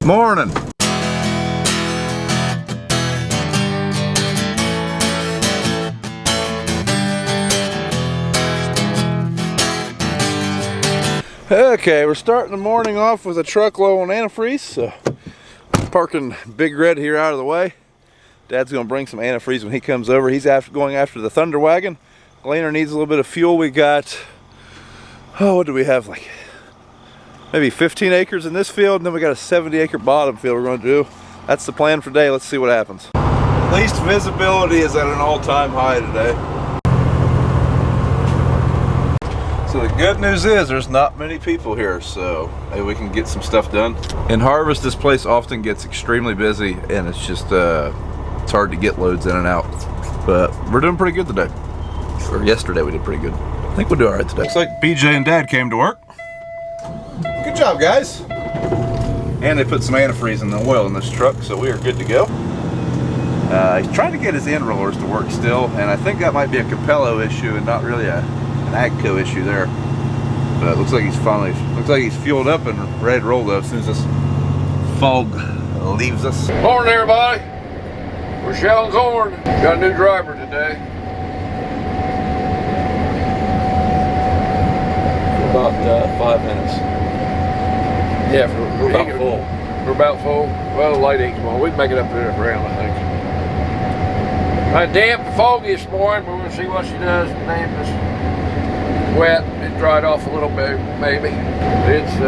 Morning. Okay, we're starting the morning off with a truckload on antifreeze. So, parking Big Red here out of the way. Dad's gonna bring some antifreeze when he comes over. He's going after the Thunder Wagon. Gleaner needs a little bit of fuel. We got, oh, what do we have? Like maybe 15 acres in this field, and then we got a 70-acre bottom field we're gonna do. That's the plan for today. Let's see what happens. At least visibility is at an all-time high today. So the good news is there's not many people here, so maybe we can get some stuff done. In harvest, this place often gets extremely busy, and it's just it's hard to get loads in and out. But we're doing pretty good today. Or yesterday we did pretty good. I think we'll do all right today. Looks like BJ and Dad came to work. Good job, guys. And they put some antifreeze in the oil in this truck, so we are good to go. He's trying to get his end rollers to work still, and I think that might be a Capello issue and not really an Agco issue there. But it looks like he's fueled up and ready to roll though as soon as this fog leaves us. Morning, everybody. We're shelling corn. Got a new driver today. For about 5 minutes. Yeah, We're about full. We're about full. Well, the light ain't come on. We can make it up there around, I think. Kind of damp and foggy this morning, but we're going to see what she does. Damp is wet. It dried off a little bit, maybe. It's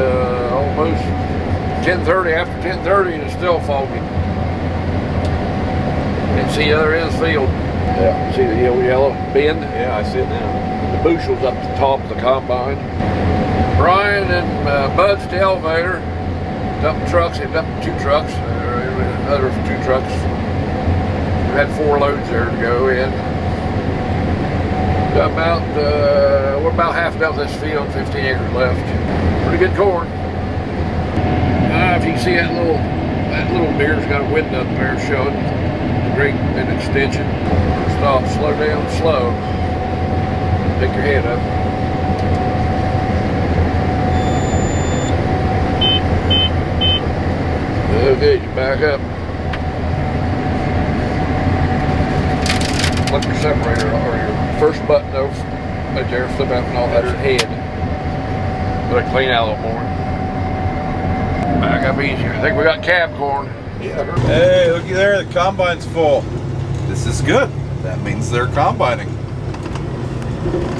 almost 10:30. After 10:30, and it's still foggy. And see the other end of the field. Yeah. See the yellow bend? Yeah, I see it now. The bushels up the top of the combine. Brian and Bud's at the elevator. Dumped trucks. They dumped 2 trucks. Another 2 trucks. We had 4 loads there to go in. We're about half done with this field, 15 acres left. Pretty good corn. If you can see that little deer's got a window up there showing the great bend extension. Stop, slow down, slow. Pick your head up. Okay, you back up. Flip your separator or your first button over right there, flip out and off. That's head. Let it clean out a little more. Back up easier. I think we got cab corn. Yeah. Hey, looky there, the combine's full. This is good. That means they're combining.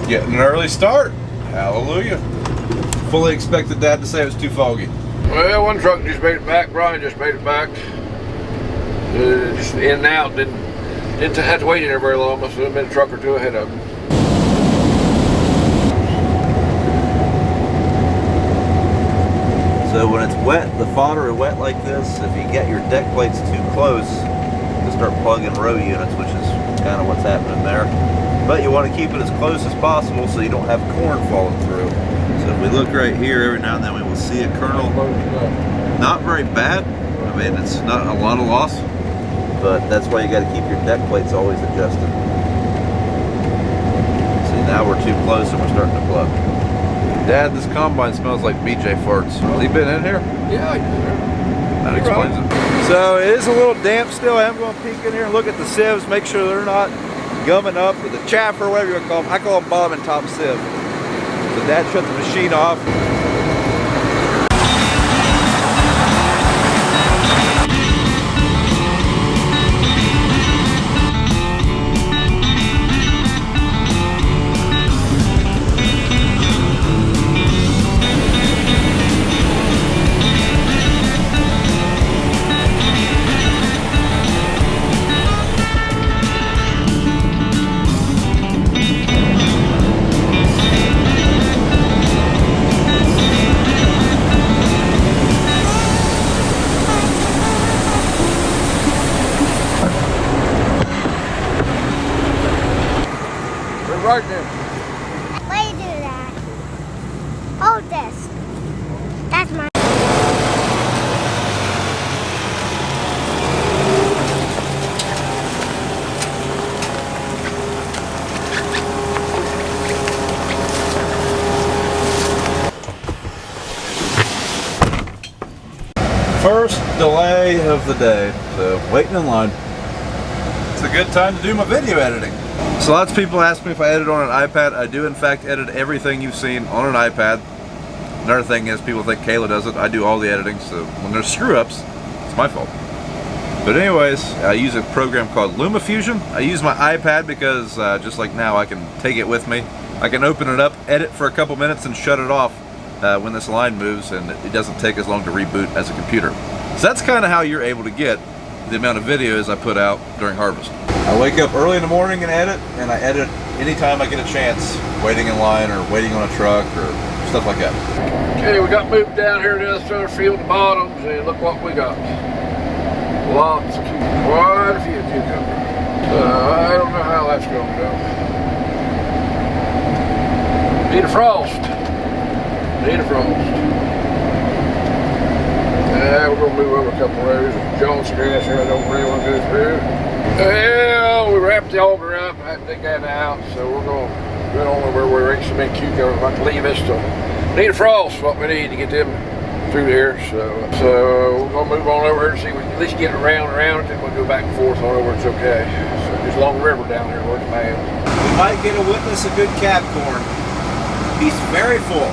Getting an early start. Hallelujah. Fully expected Dad to say it was too foggy. Well, one truck just made it back. Brian just made it back. Just in and out. Didn't have to wait in there very long. Must have been a truck or 2 ahead of him. So when it's wet, the fodder is wet like this, if you get your deck plates too close, you start plugging row units, which is kind of what's happening there. But you want to keep it as close as possible so you don't have corn falling through. So if we look right here, every now and then we will see a kernel. Not very bad. I mean, it's not a lot of loss, but that's why you got to keep your deck plates always adjusted. See, now we're too close and we're starting to plug. Dad, this combine smells like BJ farts. Has he been in here? Yeah, that explains it. So it is a little damp still. I am going to peek in here and look at the sieves, make sure they're not gumming up, or the chaff or whatever you want to call them. I call them bottom and top sieve. So Dad shut the machine off. First delay of the day, so waiting in line. It's a good time to do my video editing. So lots of people ask me if I edit on an iPad. I do in fact edit everything you've seen on an iPad. Another thing is people think Kayla does it. I do all the editing, so when there's screw-ups, it's my fault. But anyways, I use a program called LumaFusion. I use my iPad because just like now, I can take it with me. I can open it up, edit for a couple minutes, and shut it off when this line moves, and it doesn't take as long to reboot as a computer. So that's kind of how you're able to get the amount of videos I put out during harvest. I wake up early in the morning and I edit anytime I get a chance, waiting in line or waiting on a truck or stuff like that. Okay, we got moved down here to the other field, the bottoms, and look what we got. Lots of cucumbers, quite a few cucumbers. I don't know how that's going to go. Need a frost. Need a frost. We're going to move over a couple rows of Johnson grass here I don't really want to go through. Well, we wrapped the auger up. I had to dig that out, so we're going to go on over where we some big cucumbers. I'm about to leave this to need a frost, what we need to get them through here. So we're going to move on over here and see if we can at least get around it, then we'll go back and forth on over. It's okay. So there's a long river down here where it's bad. We might get to witness a good cab corn. He's very full.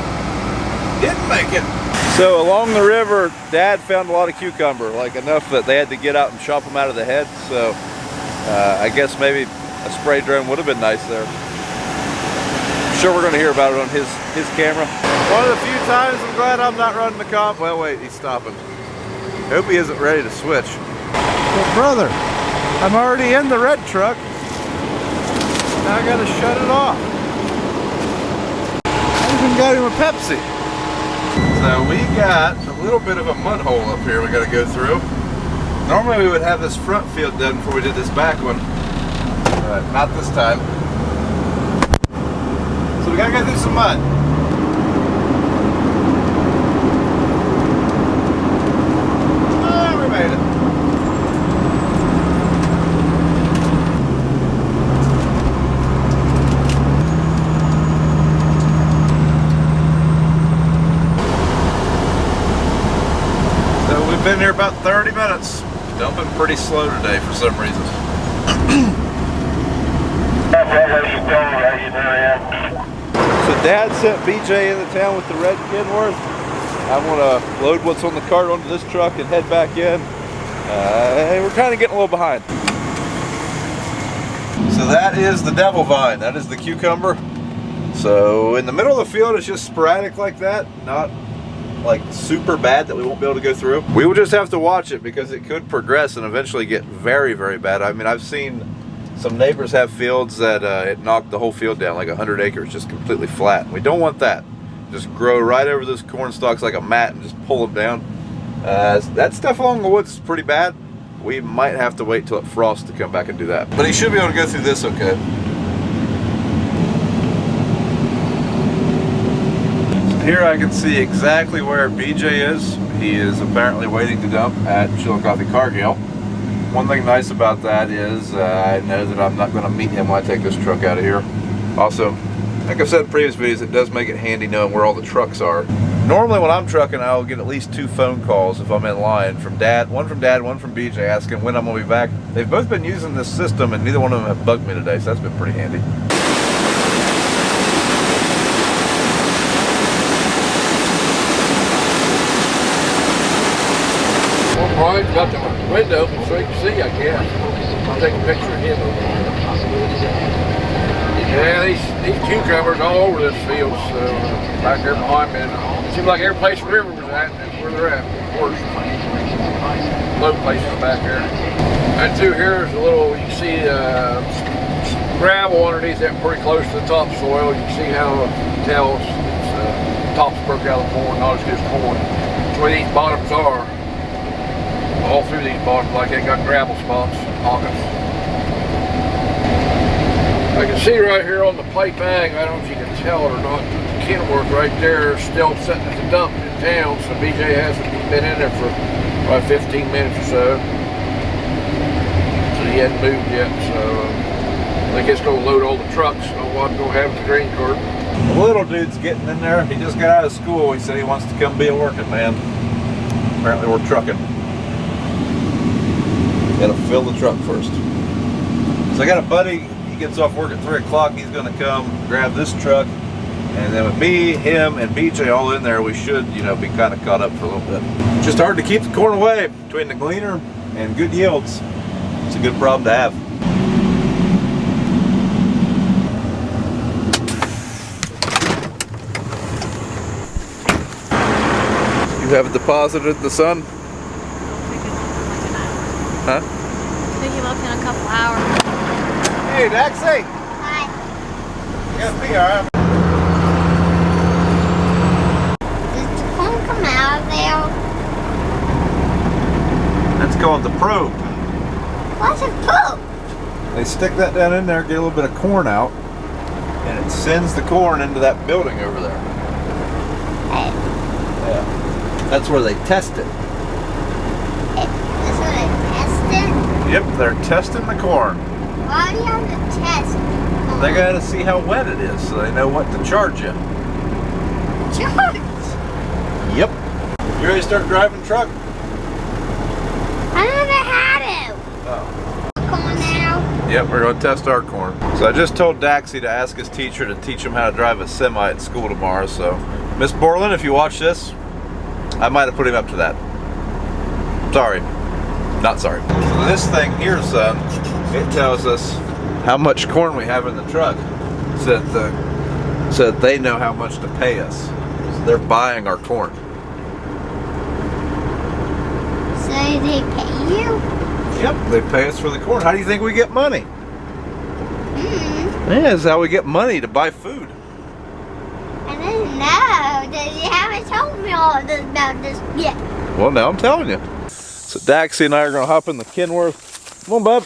Didn't make it. So along the river, Dad found a lot of cucumber, like enough that they had to get out and chop them out of the head. So I guess maybe a spray drone would have been nice there. I'm sure we're going to hear about it on his camera. One of the few times I'm glad I'm not running the comp. Well, wait, he's stopping. Hope he isn't ready to switch. Well, brother, I'm already in the red truck. Now I got to shut it off. I even got him a Pepsi. So we got a little bit of a mud hole up here we got to go through. Normally we would have this front field done before we did this back one, but not this time. So we got to go through some mud. Oh, we made it. Been here about 30 minutes. Dumping pretty slow today for some reason. So Dad sent BJ into town with the red Kenworth. I'm gonna load what's on the cart onto this truck and head back in. We're kind of getting a little behind. So that is the devil vine. That is the cucumber. So in the middle of the field, it's just sporadic like that. Not like super bad that we won't be able to go through. We will just have to watch it because it could progress and eventually get very, very bad. I mean, I've seen some neighbors have fields that it knocked the whole field down, like 100 acres, just completely flat. We don't want that. Just grow right over those corn stalks like a mat and just pull them down. That stuff along the woods is pretty bad. We might have to wait till it frosts to come back and do that. But he should be able to go through this okay. Here I can see exactly where BJ is. He is apparently waiting to dump at Chillicothe Cargill. One thing nice about that is I know that I'm not going to meet him when I take this truck out of here. Also, like I've said in previous videos, it does make it handy knowing where all the trucks are. Normally when I'm trucking, I'll get at least 2 phone calls if I'm in line from Dad, one from BJ asking when I'm going to be back. They've both been using this system and neither one of them have bugged me today, so that's been pretty handy. Right, got the window open so you can see, I guess. I'll take a picture of him over there. Yeah, these cucumbers all over this field, so back there behind me. It seems like every place the river was at, that's where they're at, of course. Low places back there. And through here is a little, you can see gravel underneath that pretty close to the topsoil. You can see how it tells it's tops broke out of the corn, not as good as corn. That's where these bottoms are. All through these bottoms, like they got gravel spots, pockets. I can see right here on the pipe bag, I don't know if you can tell it or not, the Kenworth right there is still sitting at the dump in town, so BJ hasn't been in there for about 15 minutes or so. So he hasn't moved yet, so I think it's going to load all the trucks. I don't know what I'm going to have with the grain cart. The little dude's getting in there. He just got out of school. He said he wants to come be a working man. apparently we're trucking. Gotta fill the truck first. So I got a buddy, he gets off work at 3 o'clock. He's gonna come grab this truck. And then with me, him, and BJ all in there, we should, you know, be kind of caught up for a little bit. Just hard to keep the corn away between the gleaner and good yields. It's a good problem to have. You have it deposited in the sun? Huh? I think he left in a couple hours. Hey, Daxie! Hi. You got me, alright? Did the corn come out of there? That's called the probe. What's a poop? They stick that down in there, get a little bit of corn out, and it sends the corn into that building over there. Hey, Yeah. That's where they test it. that's what I tested? Yep, they're testing the corn. Why do you have to test? They gotta see how wet it is so they know what to charge you. Charge. Yep. You ready to start driving the truck? I never had it. Oh. Corn now. Yep, we're gonna test our corn. So I just told Daxie to ask his teacher to teach him how to drive a semi at school tomorrow. So, Miss Borland, if you watch this, I might have put him up to that. Sorry. Not sorry. So this thing here, son, it tells us how much corn we have in the truck so that they know how much to pay us. So they're buying our corn. So they pay you? Yep, they pay us for the corn. How do you think we get money? Hmm. Yeah, that's how we get money to buy food. I didn't know. You haven't told me all this about this yet. Well, now I'm telling you. So Daxie and I are gonna hop in the Kenworth. Come on, bub.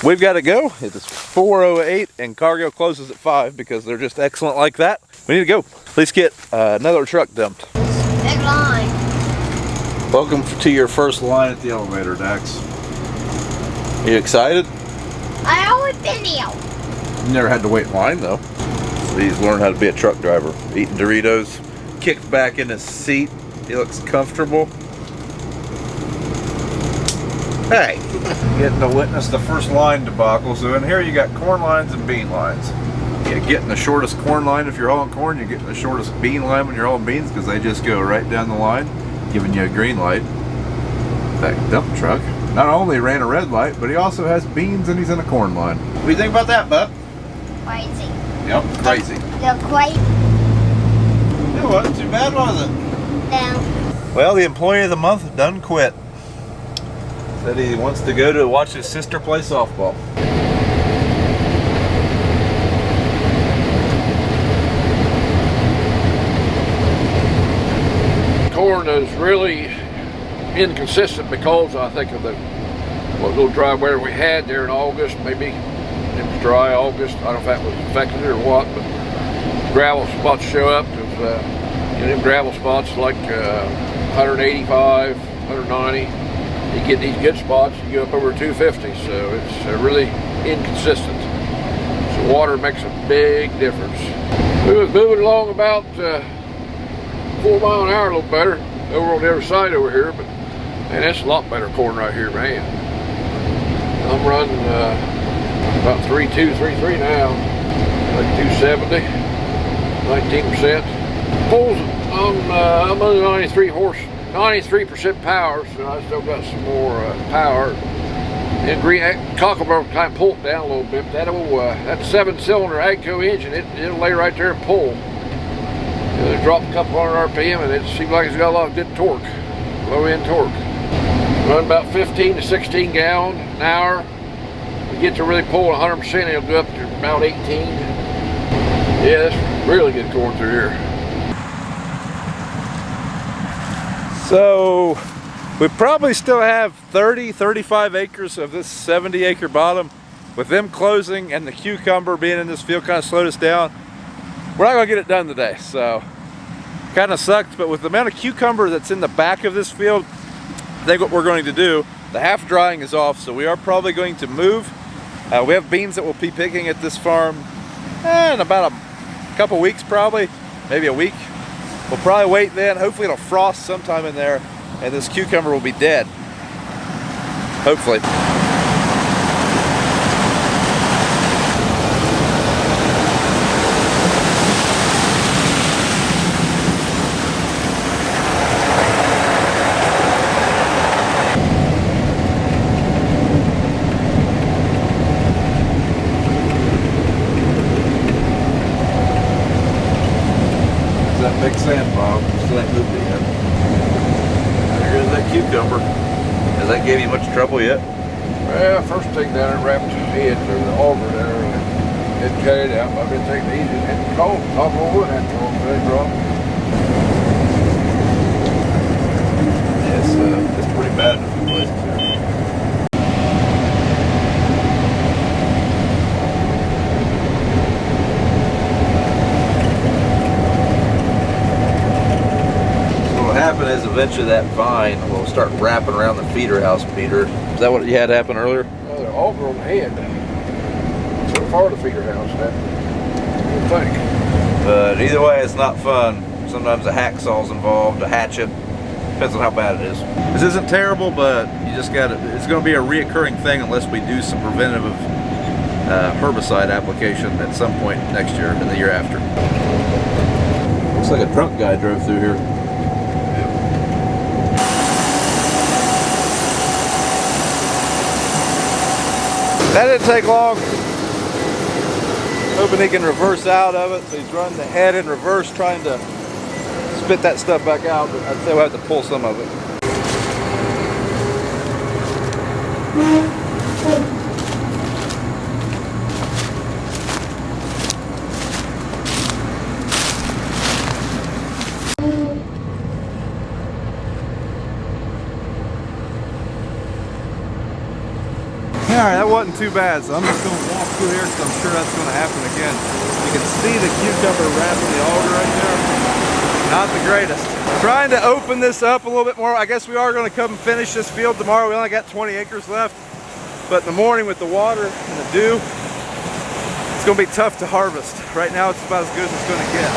We've got to go. It is 4:08 and cargo closes at 5 because they're just excellent like that. We need to go. Let's get another truck dumped. Big line. Welcome to your first line at the elevator, Dax. Are you excited? I always been here. You never had to wait in line though. So he's learned how to be a truck driver. Eating Doritos, kicked back in his seat. He looks comfortable. Hey, getting to witness the first line debacle. So in here you got corn lines and bean lines. You getting the shortest corn line if you're hauling corn. You're getting the shortest bean line when you're hauling beans because they just go right down the line, giving you a green light. That dump truck not only ran a red light, but he also has beans and he's in a corn line. What do you think about that, bub? Crazy. Yep, crazy. You're crazy. It wasn't too bad, was it? No. Well, the employee of the month done quit. Said he wants to go to watch his sister play softball. Corn is really inconsistent because I think of the what little dry weather we had there in August. Maybe it was dry August. I don't know if that was affected or what, but gravel spots show up. Because them gravel spots like 185, 190. You get these good spots, you go up over 250. So it's really inconsistent. So water makes a big difference. We was moving along about 4 miles an hour, a little better over on the other side over here, but man, that's a lot better corn right here, man. I'm running about 3.2, 3.3 now, like 270, 19%. Pulls I'm under 93% power, so I still got some more power. And green Cocklebur kind of pull it down a little bit. But that old that 7-cylinder Agco engine, it'll lay right there and pull. It dropped a couple hundred RPM, and it seems like it's got a lot of good torque, low end torque. Run about 15 to 16 gallon an hour. We get to really pull 100%, it'll go up to about 18. Yeah, that's really good corn through here. So we probably still have 35 acres of this 70-acre bottom. With them closing and the cucumber being in this field kind of slowed us down. We're not gonna get it done today, so kind of sucked. But with the amount of cucumber that's in the back of this field, I think what we're going to do, the half drying is off, so we are probably going to move. We have beans that we'll be picking at this farm in about a couple weeks, probably, maybe a week. We'll probably wait then. Hopefully it'll frost sometime in there, and this cucumber will be dead. Hopefully. That big sand bomb, still ain't moved it yet. There's that cucumber. Has that gave you much trouble yet? Well, first thing down it wrapped his head through the auger there and it carried out. I've been taking it easy and it's cold. Top of wood after all the drop. Yeah, it's pretty bad in a few places here. Happen is eventually that vine will start wrapping around the feeder house, Peter. Is that what you had happen earlier? Well, the auger on the head. So far the feeder house, that you think. But either way, it's not fun. Sometimes a hacksaw's involved, a hatchet. Depends on how bad it is. This isn't terrible, but you just got to. It's going to be a reoccurring thing unless we do some preventative herbicide application at some point next year and the year after. Looks like a drunk guy drove through here. That didn't take long. Hoping he can reverse out of it. So he's running the head in reverse trying to spit that stuff back out, but I'd say we'll have to pull some of it. Alright, that wasn't too bad, so I'm just going to walk through here because I'm sure that's going to happen again. You can see the cucumber wrapping the auger right there. Not the greatest. Trying to open this up a little bit more. I guess we are going to come and finish this field tomorrow. We only got 20 acres left. But in the morning with the water and the dew, it's going to be tough to harvest. Right now it's about as good as it's going to get.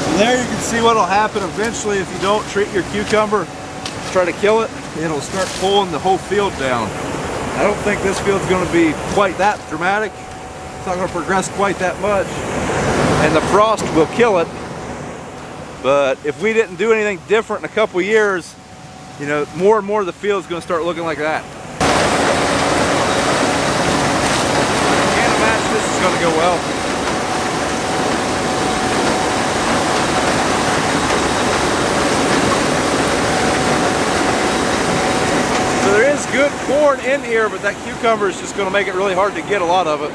So there you can see what will happen eventually if you don't treat your cucumber. Try to kill it, it'll start pulling the whole field down. I don't think this field's going to be quite that dramatic. It's not going to progress quite that much. And the frost will kill it. But if we didn't do anything different in a couple years, you know, more and more of the field's going to start looking like that. I can't imagine this is going to go well. There is good corn in here, but that cucumber is just going to make it really hard to get a lot of it.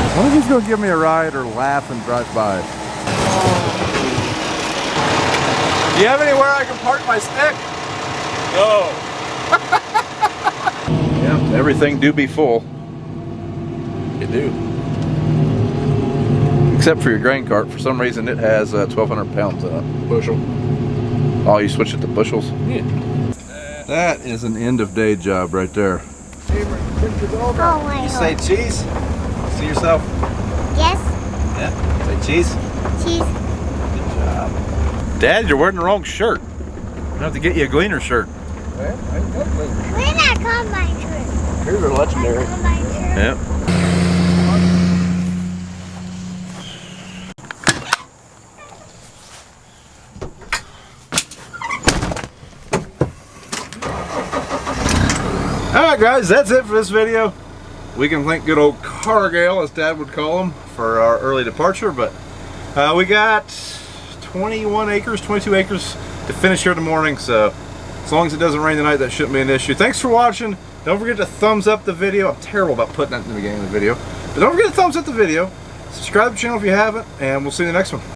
I wonder if he's going to give me a ride or laugh and drive by. Do you have anywhere I can park my stick? No. Yeah, everything do be full. You do. Except for your grain cart. For some reason it has 1,200 pounds in it. Bushel. Oh, you switch it to bushels? Yeah. That is an end of day job right there. Oh my You God. say cheese? See yourself? Yes, Yeah. Say cheese? cheese. Good job. Dad, you're wearing the wrong shirt. I have to get you a Gleaner shirt. Well, ain't that clean. We're not combine shirt. Here's a legendary. Combine shirt. Yep. Alright guys, that's it for this video. We can thank good old Cargill, as Dad would call him, for our early departure, but we got 21 acres, 22 acres to finish here in the morning, so as long as it doesn't rain tonight, that shouldn't be an issue. Thanks for watching. Don't forget to thumbs up the video. I'm terrible about putting that in the beginning of the video, but don't forget to thumbs up the video. Subscribe to the channel if you haven't, and we'll see you in the next one.